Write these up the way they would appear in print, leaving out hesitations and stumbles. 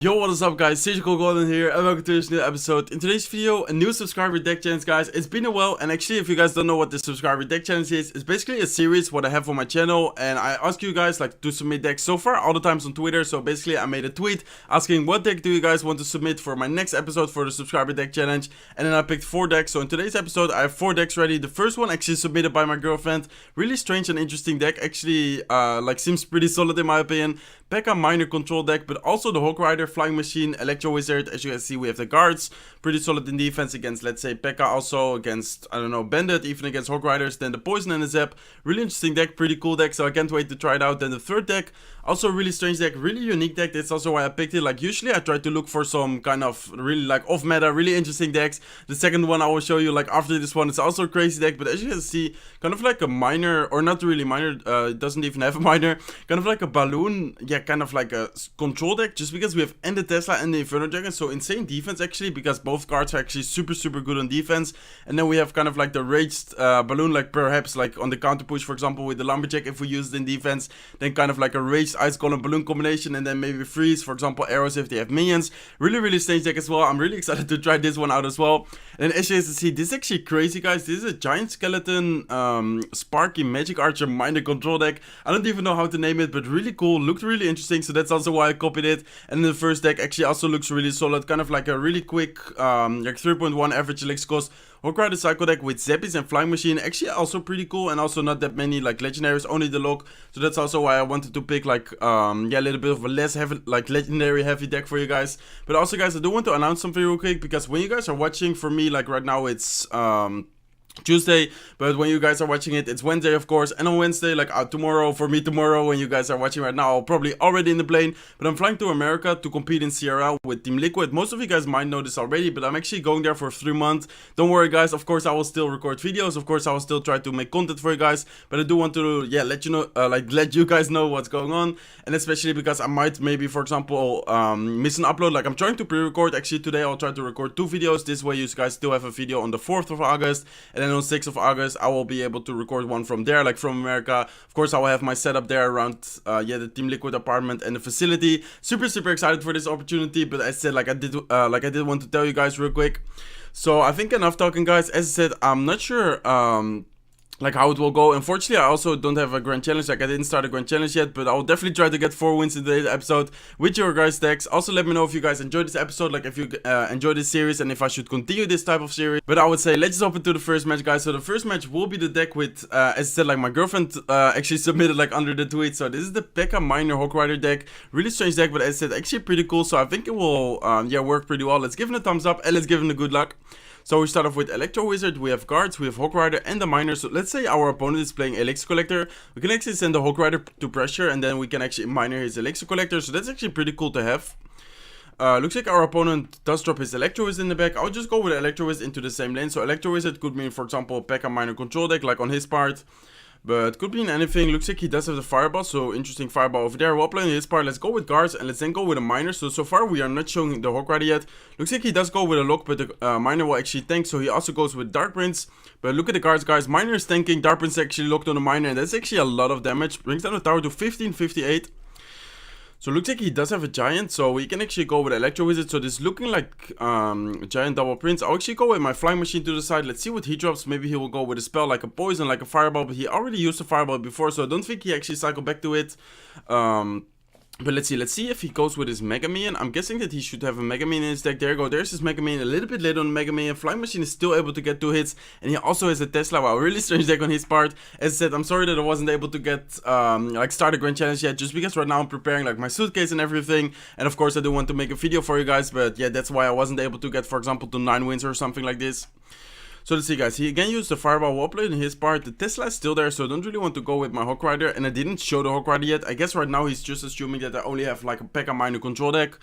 Yo, what is up guys, SurgicalGoblin here and welcome to this new episode. In today's video, a new subscriber deck challenge guys. It's been a while, and actually if you guys don't know what the subscriber deck challenge is, it's basically a series what I have on my channel, and I ask you guys like to submit decks so far all the times on Twitter. So basically I made a tweet asking what deck do you guys want to submit for my next episode for the subscriber deck challenge, and then I picked 4 decks. So in today's episode I have 4 decks ready. The first one actually submitted by my girlfriend, really strange and interesting deck, actually like seems pretty solid in my opinion. P.E.K.K.A minor control deck, but also the Hawk Rider, Flying Machine, Electro Wizard. As you guys see, we have the guards, pretty solid in defense against, let's say, P.E.K.K.A, also against, I don't know, Bandit, even against Hawk Riders. Then the Poison and the Zap, really interesting deck, pretty cool deck, so I can't wait to try it out. Then the third deck, also a really strange deck, really unique deck. That's also why I picked it. Like usually I try to look for some kind of really like off meta, really interesting decks. The second one I will show you like after this one, it's also a crazy deck, but as you can see, kind of like a minor, or not really minor, it doesn't even have a minor, kind of like a balloon, yeah, kind of like a control deck, just because we have and the Tesla and the Inferno Dragon, so insane defense actually, because both cards are actually super good on defense. And then we have kind of like the raged balloon, like perhaps like on the counter push, for example, with the Lumberjack if we use it in defense, then kind of like a raged Ice Golem balloon combination, and then maybe freeze, for example, arrows if they have minions. Really strange deck as well. I'm really excited to try this one out as well. And as you guys can see, this is actually crazy guys. This is a giant skeleton Sparky Magic Archer minor control deck. I don't even know how to name it, but really cool, looked really interesting, so that's also why I copied it. And the first deck actually also looks really solid, kind of like a really quick like 3.1 average elixir cost Hawk Rider cycle deck with Zappies and Flying Machine. Actually also pretty cool, and also not that many like legendaries, only the lock, so that's also why I wanted to pick like yeah, a little bit of a less heavy, like legendary heavy deck for you guys. But also guys, I do want to announce something real quick, because when you guys are watching, for me like right now it's Tuesday, but when you guys are watching it, it's Wednesday of course. And on Wednesday, like tomorrow, for me tomorrow, when you guys are watching right now, I'll probably already in the plane, but I'm flying to America to compete in CRL with Team Liquid. Most of you guys might know this already, but I'm actually going there for 3 months. Don't worry guys, of course I will still record videos, of course I will still try to make content for you guys, but I do want to, yeah, let you know, like let you guys know what's going on. And especially because I might maybe, for example, miss an upload. Like I'm trying to pre-record, actually today I'll try to record 2 videos, this way you guys still have a video on the 4th of August, and then on 6th of August I will be able to record one from there, like from America. Of course I will have my setup there around yeah, the Team Liquid apartment and the facility. Super excited for this opportunity, but as I said, like I did want to tell you guys real quick. So I think enough talking guys. As I said, I'm not sure like how it will go. Unfortunately I also don't have a grand challenge, like I didn't start a grand challenge yet, but I'll definitely try to get 4 wins in today's episode with your guys decks. Also let me know if you guys enjoyed this episode, like if you enjoyed this series, and if I should continue this type of series. But I would say let's just hop into the first match guys. So the first match will be the deck with as I said, like my girlfriend actually submitted like under the tweet. So this is the P.E.K.K.A minor Hawk Rider deck, really strange deck, but as I said, actually pretty cool, so I think it will yeah, work pretty well. Let's give it a thumbs up and let's give him a good luck. So we start off with Electro Wizard, we have guards, we have Hawk Rider and the miner. So let's say our opponent is playing Elixir Collector, we can actually send the Hawk Rider to pressure, and then we can actually miner his Elixir Collector, so that's actually pretty cool to have. Looks like our opponent does drop his Electro Wizard in the back. I'll just go with Electro Wizard into the same lane. So Electro Wizard could mean, for example, P.E.K.K.A minor control deck, like on his part, but could be in anything. Looks like he does have the fireball, so interesting fireball over there. While playing his part, let's go with guards and let's then go with a miner. So far we are not showing the Hawk Rider yet. Looks like he does go with a lock, but the miner will actually tank, so he also goes with Dark Prince. But look at the guards guys, miner is tanking, Dark Prince actually locked on the miner, and that's actually a lot of damage. Brings down the tower to 1558. So looks like he does have a giant, so we can actually go with Electro Wizard. So this is looking like a giant double prince. I'll actually go with my Flying Machine to the side. Let's see what he drops. Maybe he will go with a spell like a poison, like a fireball, but he already used a fireball before, so I don't think he actually cycled back to it. But let's see if he goes with his Mega Minion. I'm guessing that he should have a Mega Minion in his deck. There you go, there's his Mega Minion, a little bit late on the Mega Minion. Flying Machine is still able to get 2 hits, and he also has a Tesla. Wow, really strange deck on his part. As I said, I'm sorry that I wasn't able to get like start a grand challenge yet, just because right now I'm preparing like my suitcase and everything, and of course I do want to make a video for you guys, but yeah, that's why I wasn't able to get, for example, to 9 wins or something like this. So let's see guys, he again used the fireball wall play in his part. The Tesla is still there, so I don't really want to go with my Hawk Rider, and I didn't show the Hawk Rider yet. I guess right now he's just assuming that I only have like a P.E.K.K.A minor control deck.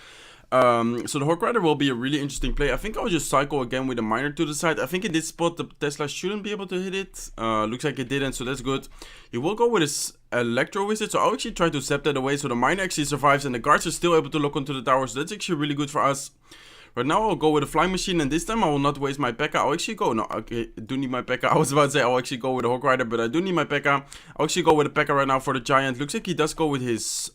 So the Hawk Rider will be a really interesting play. I think I'll just cycle again with the miner to the side. I think in this spot the Tesla shouldn't be able to hit it. Looks like it didn't, so that's good. He will go with his Electro Wizard, so I'll actually try to zap that away, so the miner actually survives and the guards are still able to lock onto the tower, so that's actually really good for us. Right now I'll go with a Flying Machine, and this time I will not waste my P.E.K.K.A. I'll actually go, no, okay, I do need my P.E.K.K.A. I was about to say I'll actually go with a Hawk Rider, but I do need my P.E.K.K.A. I'll actually go with a P.E.K.K.A right now for the giant. Looks like he does go with his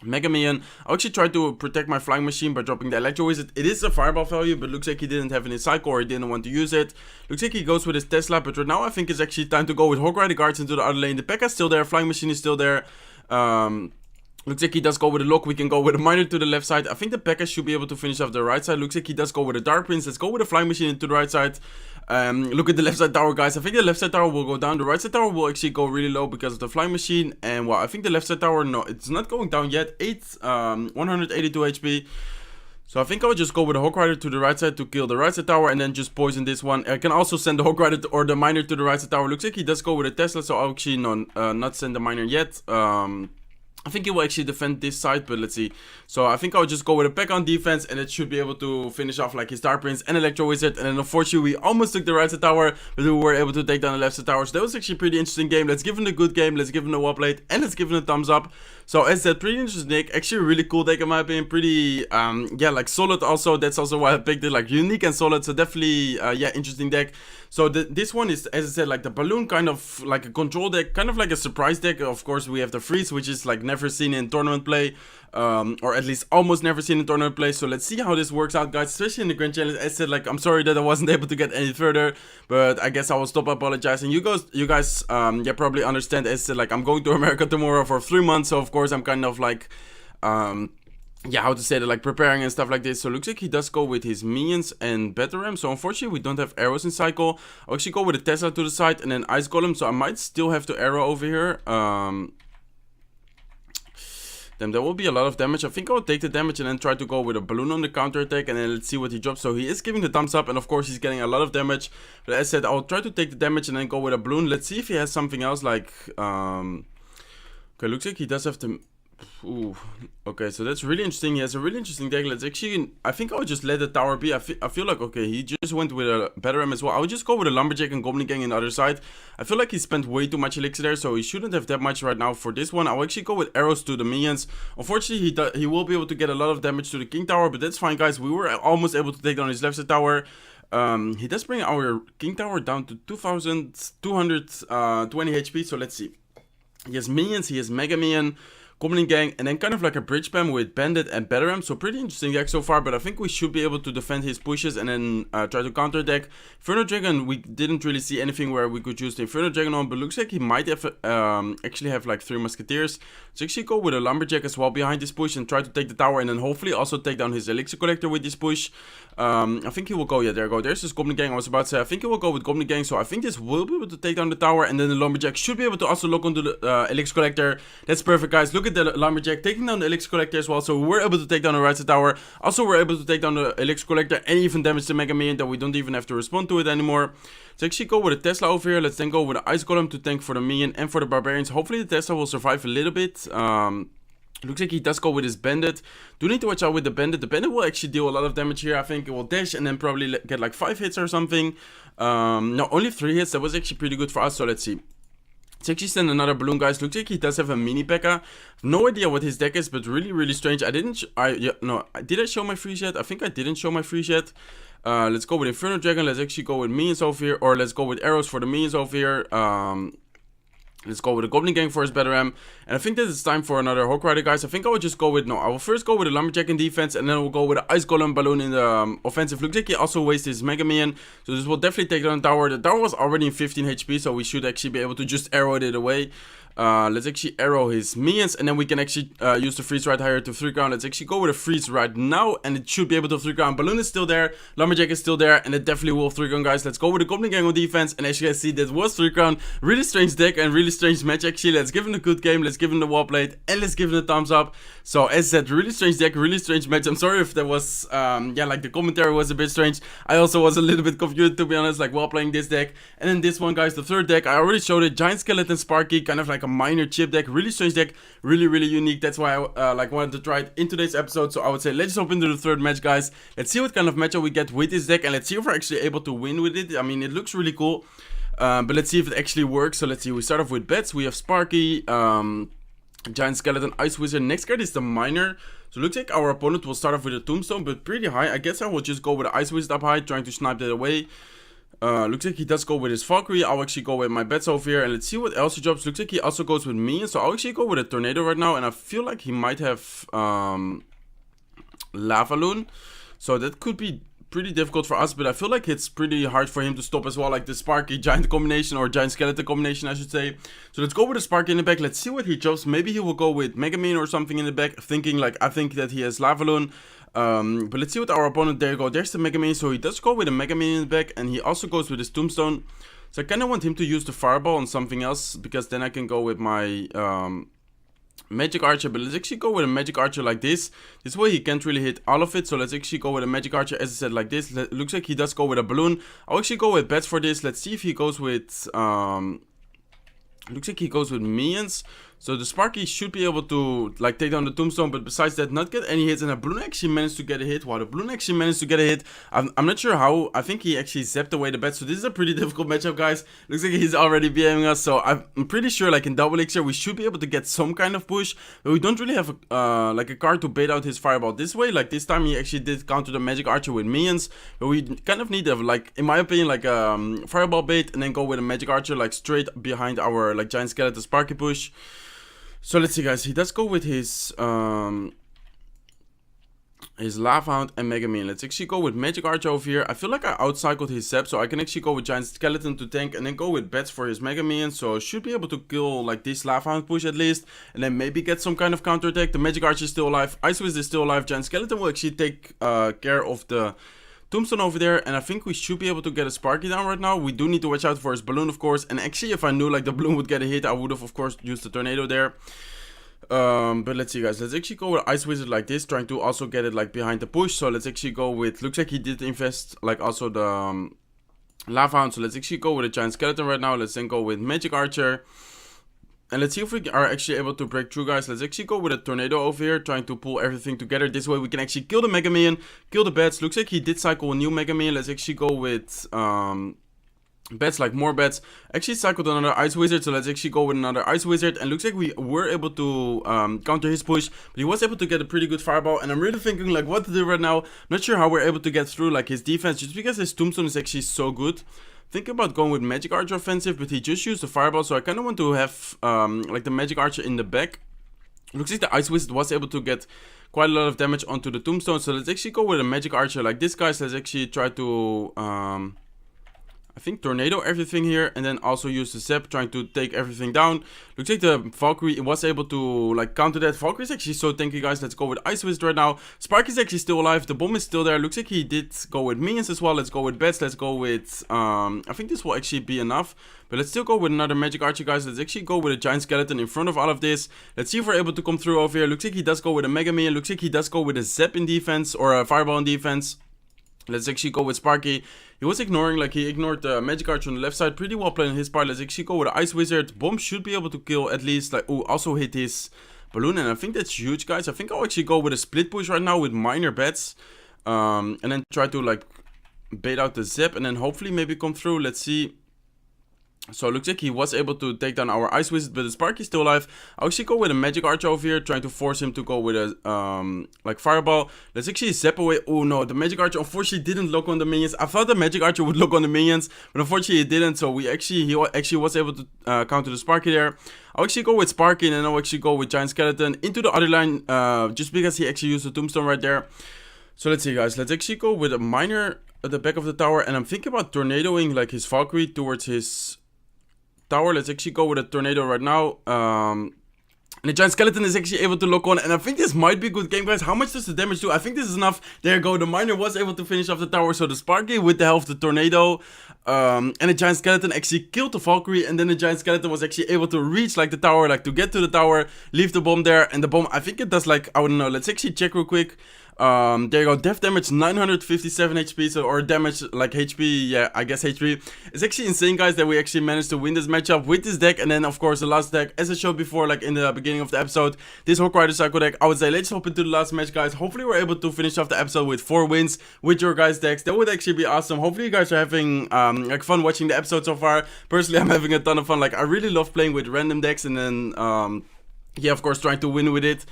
Mega Minion. I actually tried to protect my flying machine by dropping the Electro Wizard. It is a fireball value, but looks like he didn't have any cycle or he didn't want to use it. Looks like he goes with his Tesla, but right now I think it's actually time to go with Hog Rider Guards into the other lane. The P.E.K.K.A is still there, flying machine is still there. Looks like he does go with a lock. We can go with a miner to the left side. I think the P.E.K.K.A should be able to finish off the right side. Looks like he does go with a Dark Prince. Let's go with a flying machine into the right side. Look at the left side tower, guys. I think the left side tower will go down. The right side tower will actually go really low because of the flying machine. And well, I think the left side tower, no, it's not going down yet. 182 HP. So I think I'll just go with the Hog Rider to the right side to kill the right side tower and then just poison this one. I can also send the Hog Rider or the miner to the right side tower. Looks like he does go with a Tesla, so I'll actually not send the miner yet. I think he will actually defend this side, but let's see. So I think I'll just go with a P.E.K.K.A on defense, and it should be able to finish off like his Dark Prince and Electro Wizard. And then unfortunately, we almost took the right side tower, but we were able to take down the left side tower. So that was actually a pretty interesting game. Let's give him a good game. Let's give him a wall plate, and let's give him a thumbs up. So as said, pretty interesting deck. Actually, a really cool deck in my opinion. Pretty, yeah, like solid also. That's also why I picked it, like unique and solid. So definitely, yeah, interesting deck. So this one is, as I said, like the balloon, kind of like a control deck, kind of like a surprise deck. Of course, we have the freeze, which is like never seen in tournament play, or at least almost never seen in tournament play. So let's see how this works out, guys, especially in the Grand Challenge. As I said, like, I'm sorry that I wasn't able to get any further, but I guess I will stop apologizing. You guys, yeah, probably understand. As I said, like, I'm going to America tomorrow for 3 months, so of course I'm kind of like, yeah, how to say that, like preparing and stuff like this. So looks like he does go with his minions and battle ram. So unfortunately we don't have arrows in cycle. I'll actually go with a Tesla to the side and then ice golem. So I might still have to arrow over here. Then there will be a lot of damage. I think I'll take the damage and then try to go with a balloon on the counter attack, and then let's see what he drops. So he is giving the thumbs up, and of course he's getting a lot of damage. But as I said, I'll try to take the damage and then go with a balloon. Let's see if he has something else like okay, looks like he does have to. Ooh, okay, so that's really interesting. He has a really interesting deck. Let's actually, I think I'll just let the tower be. I feel like, okay, he just went with a battle ram as well. I would just go with a lumberjack and goblin gang on the other side. I feel like he spent way too much elixir there, so he shouldn't have that much right now for this one. I'll actually go with arrows to the minions. Unfortunately, he will be able to get a lot of damage to the king tower, but that's fine, guys. We were almost able to take down his left side tower. He does bring our king tower down to 2,220 HP, so let's see. He has minions, he has mega minion, Goblin Gang, and then kind of like a bridge spam with Bandit and Battle Ram. So pretty interesting deck so far, but I think we should be able to defend his pushes and then try to counter deck. Inferno Dragon, we didn't really see anything where we could use the Inferno Dragon on, but looks like he might have actually have like 3 Musketeers. So actually go with a Lumberjack as well behind this push and try to take the tower, and then hopefully also take down his Elixir Collector with this push. I think he will go, yeah, there we go. There's this Goblin Gang I was about to say. I think he will go with Goblin Gang, so I think this will be able to take down the tower, and then the Lumberjack should be able to also lock onto the Elixir Collector. That's perfect, guys. Look at the Lumberjack taking down the Elixir Collector as well, so we were able to take down the right side tower. Also, we're able to take down the Elixir Collector and even damage the Mega Minion that we don't even have to respond to it anymore. So actually go with a Tesla over here. Let's then go with the Ice Golem to tank for the Minion and for the Barbarians. Hopefully the Tesla will survive a little bit. Looks like he does go with his Bandit. Do need to watch out with the Bandit. The Bandit will actually deal a lot of damage here. I think it will dash and then probably get like 5 hits or something. No, only 3 hits. That was actually pretty good for us. So let's see. Let's actually send another balloon, guys. Looks like he does have a mini P.E.K.K.A. No idea what his deck is, but really, really strange. Did I show my freeze yet? I think I didn't show my freeze yet. Let's go with Inferno Dragon. Let's actually go with minions over here, or let's go with arrows for the minions over here. Let's go with a Goblin Gang for his Battle Ram. And I think that it's time for another Hog Rider, guys. I think I will just go with, I will first go with a Lumberjack in defense, and then we'll go with an Ice Golem Balloon in the offensive. Looks like he also wasted his Mega Minion, so this will definitely take down the tower. The tower was already in 15 HP, so we should actually be able to just arrow it away. Let's actually arrow his minions, and then we can actually use the freeze right here to 3 crown. Let's actually go with a freeze right now, and it should be able to 3 crown. Balloon is still there, Lumberjack is still there, and it definitely will 3 crown, guys. Let's go with the Goblin Gang on defense, and as you guys see, that was 3 crown. Really strange deck and really strange match actually. Let's give him a good game, let's give him the wall plate, and let's give him a thumbs up. So as I said, really strange deck, really strange match. I'm sorry if there was yeah, like the commentary was a bit strange. I also was a little bit confused, to be honest, like while playing this deck. And then this one, guys, the third deck, I already showed it. Giant Skeleton Sparky, kind of like a minor chip deck. Really strange deck, really, really unique. That's why I like wanted to try it in today's episode. So I would say let's hop into the third match, guys. Let's see what kind of matchup we get with this deck, and let's see if we're actually able to win with it. I mean, it looks really cool, but let's see if it actually works. So let's see. We start off with bets. We have Sparky, Giant Skeleton, Ice Wizard. Next card is the Miner. So it looks like our opponent will start off with a Tombstone, but pretty high. I guess I will just go with the Ice Wizard up high, trying to snipe that away. Looks like he does go with his Valkyrie. I'll actually go with my bets over here. And let's see what else he drops. Looks like he also goes with me. So I'll actually go with a Tornado right now. And I feel like he might have Lava Loon. So that could be pretty difficult for us. But I feel like it's pretty hard for him to stop as well. Like the Sparky Giant combination, or Giant Skeleton combination, I should say. So let's go with a Sparky in the back. Let's see what he drops. Maybe he will go with Mega Man or something in the back. Thinking like, I think that he has Lava Loon. But let's see what our opponent, there you go, there's the Mega Man. So he does go with a Mega Man in the back, and he also goes with his Tombstone. So I kind of want him to use the Fireball on something else, because then I can go with my Magic Archer. But let's actually go with a Magic Archer like this. This way he can't really hit all of it, so let's actually go with a Magic Archer, as I said, like this. Looks like he does go with a Balloon. I'll actually go with bets for this. Let's see if he goes with looks like he goes with Minions. So the Sparky should be able to like take down the Tombstone, but besides that, not get any hits. And the Balloon actually managed to get a hit. Wow, the Balloon actually managed to get a hit. I'm not sure how. I think he actually zapped away the bet. So this is a pretty difficult matchup, guys. Looks like he's already BMing us. So I'm pretty sure, like in double elixir, we should be able to get some kind of push. But we don't really have like a card to bait out his Fireball this way. Like this time, he actually did counter the Magic Archer with Minions. But we kind of need, like in my opinion, like Fireball bait, and then go with a Magic Archer like straight behind our like Giant Skeleton Sparky push. So let's see, guys. He does go with his Lava Hound and Mega Man. Let's actually go with Magic Archer over here. I feel like I outcycled his Zap, so I can actually go with Giant Skeleton to tank, and then go with bets for his Mega Man. So should be able to kill like this Lava Hound push at least, and then maybe get some kind of counter attack. The Magic Archer is still alive. Ice Wizard is still alive. Giant Skeleton will actually take care of the Tombstone over there, and I think we should be able to get a Sparky down right now. We do need to watch out for his Balloon, of course, and actually if I knew like the Balloon would get a hit, I would have of course used the Tornado there. But let's see, guys. Let's actually go with Ice Wizard like this, trying to also get it like behind the push. So let's actually go with, looks like he did invest like also the Lava Hound. So let's actually go with a Giant Skeleton right now. Let's then go with Magic Archer. And let's see if we are actually able to break through, guys. Let's actually go with a Tornado over here, trying to pull everything together. This way we can actually kill the Mega Man, kill the bets. Looks like he did cycle a new Mega Man. Let's actually go with bets, like more bets. Actually cycled another Ice Wizard, so let's actually go with another Ice Wizard. And looks like we were able to counter his push, but he was able to get a pretty good Fireball. And I'm really thinking like what to do right now. Not sure how we're able to get through like his defense, just because his Tombstone is actually so good. Think about going with Magic Archer offensive, but he just used the Fireball, so I kind of want to have like the Magic Archer in the back. Looks like the Ice Wizard was able to get quite a lot of damage onto the Tombstone, so let's actually go with a Magic Archer like this, guys. Let's actually try to I think Tornado everything here, and then also use the Zap, trying to take everything down. Looks like the Valkyrie was able to like counter that. Valkyrie is actually so tanky, guys. Let's go with Ice Wizard right now. Spark is actually still alive. The bomb is still there. Looks like he did go with Minions as well. Let's go with bets. Let's go with I think this will actually be enough. But let's still go with another Magic Archer, guys. Let's actually go with a Giant Skeleton in front of all of this. Let's see if we're able to come through over here. Looks like he does go with a Mega Man. Looks like he does go with a Zap in defense, or a Fireball in defense. Let's actually go with Sparky. He was ignoring, like he ignored the Magic Archer on the left side. Pretty well played on his part. Let's actually go with the Ice Wizard. Bomb should be able to kill at least, like, oh, also hit his Balloon. And I think that's huge, guys. I think I'll actually go with a split push right now with minor bets. And then try to, like, bait out the Zap. And then hopefully maybe come through. Let's see. So it looks like he was able to take down our Ice Wizard, but the Sparky is still alive. I'll actually go with a Magic Archer over here, trying to force him to go with a like Fireball. Let's actually zap away. Oh no, the Magic Archer unfortunately didn't lock on the minions. I thought the Magic Archer would lock on the minions, but unfortunately it didn't. So he actually was able to counter the Sparky there. I'll actually go with Sparky, and then I'll actually go with Giant Skeleton into the other line, just because he actually used the Tombstone right there. So let's see, guys. Let's actually go with a Miner at the back of the tower, and I'm thinking about tornadoing like his Valkyrie towards his tower. Let's actually go with a Tornado right now. And the Giant Skeleton is actually able to lock on, and I think this might be a good game, guys. How much does the damage do? I think this is enough. There you go. The Miner was able to finish off the tower, so the Sparky with the help of the Tornado and the Giant Skeleton actually killed the Valkyrie, and then the Giant Skeleton was actually able to reach like the tower, like to get to the tower, leave the bomb there, and the bomb, I think it does like, I don't know. Let's actually check real quick. There you go, death damage 957 HP, so, or damage like HP, yeah, I guess HP. It's actually insane, guys, that we actually managed to win this matchup with this deck. And then of course the last deck, as I showed before, like in the beginning of the episode, this Hawk Rider Cycle deck. I would say let's hop into the last match, guys. Hopefully we're able to finish off the episode with 4 wins with your guys' decks. That would actually be awesome. Hopefully you guys are having like fun watching the episode so far. Personally, I'm having a ton of fun. Like, I really love playing with random decks, and then yeah, of course trying to win with it.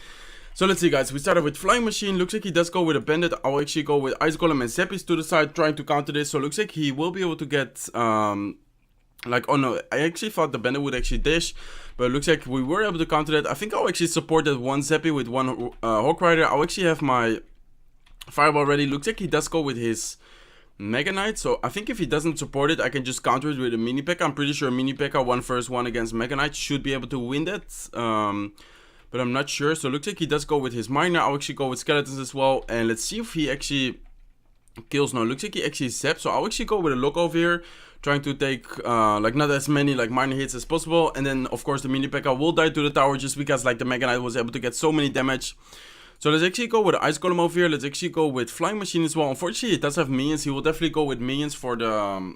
So let's see, guys. We started with Flying Machine. Looks like he does go with a Bandit. I'll actually go with Ice Golem and Zeppies to the side, trying to counter this. So looks like he will be able to get, like, oh no, I actually thought the Bandit would actually dish, but it looks like we were able to counter that. I think I'll actually support that one Zeppy with one Hawk Rider. I'll actually have my Fireball ready. Looks like he does go with his Mega Knight, so I think if he doesn't support it, I can just counter it with a Mini P.E.K.K.A. I'm pretty sure Mini P.E.K.K.A. 1v1 against Mega Knight should be able to win that. But I'm not sure. So it looks like he does go with his Miner. I'll actually go with Skeletons as well. And let's see if he actually kills. No, it looks like he actually zaps. So I'll actually go with a lock over here, trying to take like not as many like minor hits as possible. And then of course the Mini P.E.K.K.A. will die to the tower just because like the Mega Knight was able to get so many damage. So let's actually go with Ice Golem over here. Let's actually go with Flying Machine as well. Unfortunately, it does have minions. He will definitely go with minions for the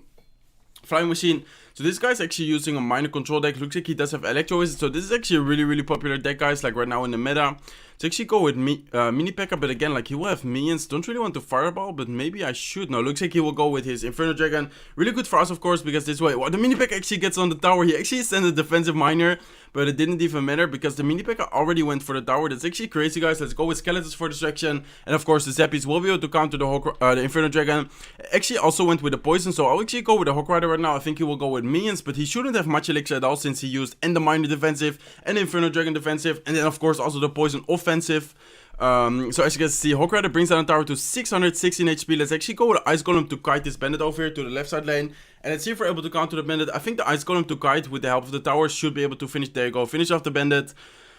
Flying Machine. So this guy's actually using a minor control deck. Looks like he does have Electro Wizard. So this is actually a really popular deck, guys, like right now in the meta. So actually go with Mini P.E.K.K.A. But again, like he will have minions. Don't really want to Fireball, but maybe I should. No, looks like he will go with his Inferno Dragon. Really good for us, of course, because this way, well, the Mini P.E.K.K.A. actually gets on the tower. He actually sent a defensive miner, but it didn't even matter because the Mini P.E.K.K.A. already went for the tower. That's actually crazy, guys. Let's go with Skeletons for distraction. And of course, the Zeppies will be able to counter the Inferno Dragon. Actually also went with the Poison, so I'll actually go with the Hawk Rider right now. I think he will go with minions, but he shouldn't have much elixir at all since he used and the Miner defensive and the Inferno Dragon defensive, and then of course also the Poison offensive. So as you can see, Hawk Rider brings down the tower to 616 HP. Let's actually go with Ice Golem to kite this Bandit over here to the left side lane. And let's see if we're able to counter the Bandit. I think the Ice Golem to kite with the help of the tower should be able to finish. There you go, finish off the Bandit.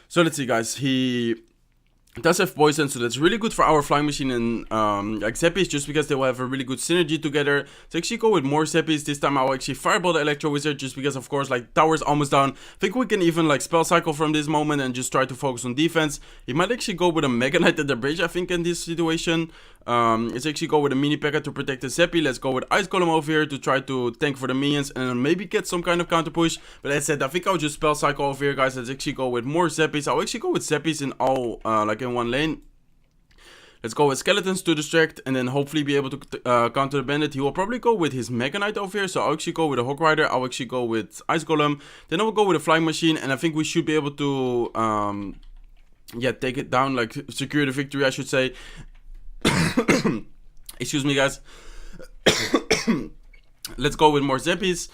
So let's see, guys. He does have Poison, so that's really good for our Flying Machine and like Zeppies, just because they will have a really good synergy together. So actually go with more Zeppies. This time I'll actually Fireball the Electro Wizard, just because of course like tower's almost down. I think we can even like Spell Cycle from this moment and just try to focus on defense. He might actually go with a Mega Knight at the bridge, I think, in this situation. Let's actually go with a Mini P.E.K.K.A. to protect the Zeppy. Let's go with Ice Golem over here to try to tank for the minions and then maybe get some kind of counter push. But as I said, I think I'll just Spell Cycle over here, guys. Let's actually go with more Zeppies. I'll actually go with Zeppies in all like in one lane. Let's go with Skeletons to distract and then hopefully be able to counter the Bandit. He will probably go with his Mega Knight over here. So I'll actually go with a Hawk Rider. I'll actually go with Ice Golem. Then I will go with a Flying Machine. And I think we should be able to, yeah, take it down, like secure the victory, I should say. Excuse me, guys. Let's go with more Zeppies.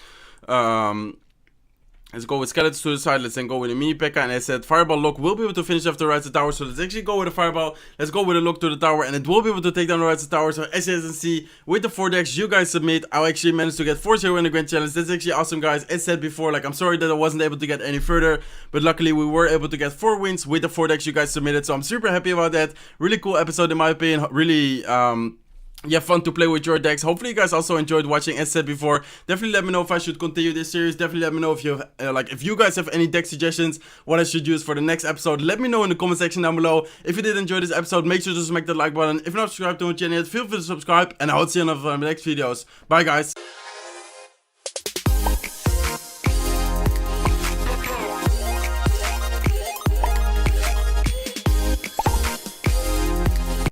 Let's go with Skeletons to the side. Let's then go with a Mini P.E.K.K.A. And as I said, Fireball lock will be able to finish off the right side tower. So let's actually go with a Fireball. Let's go with a lock to the tower. And it will be able to take down the right side tower. So as you can see, with the 4 decks you guys submit, I'll actually manage to get 4-0 in the Grand Challenge. That's actually awesome, guys. As said before, like I'm sorry that I wasn't able to get any further. But luckily we were able to get 4 wins with the 4 decks you guys submitted. So I'm super happy about that. Really cool episode in my opinion. Really, yeah, fun to play with your decks. Hopefully you guys also enjoyed watching. As said before, definitely let me know if I should continue this series. Definitely let me know if you have, if you guys have any deck suggestions, what I should use for the next episode. Let me know in the comment section down below. If you did enjoy this episode, make sure to smack that like button. If you're not subscribed to my channel yet, feel free to subscribe, and I'll see you in the next videos. Bye, guys.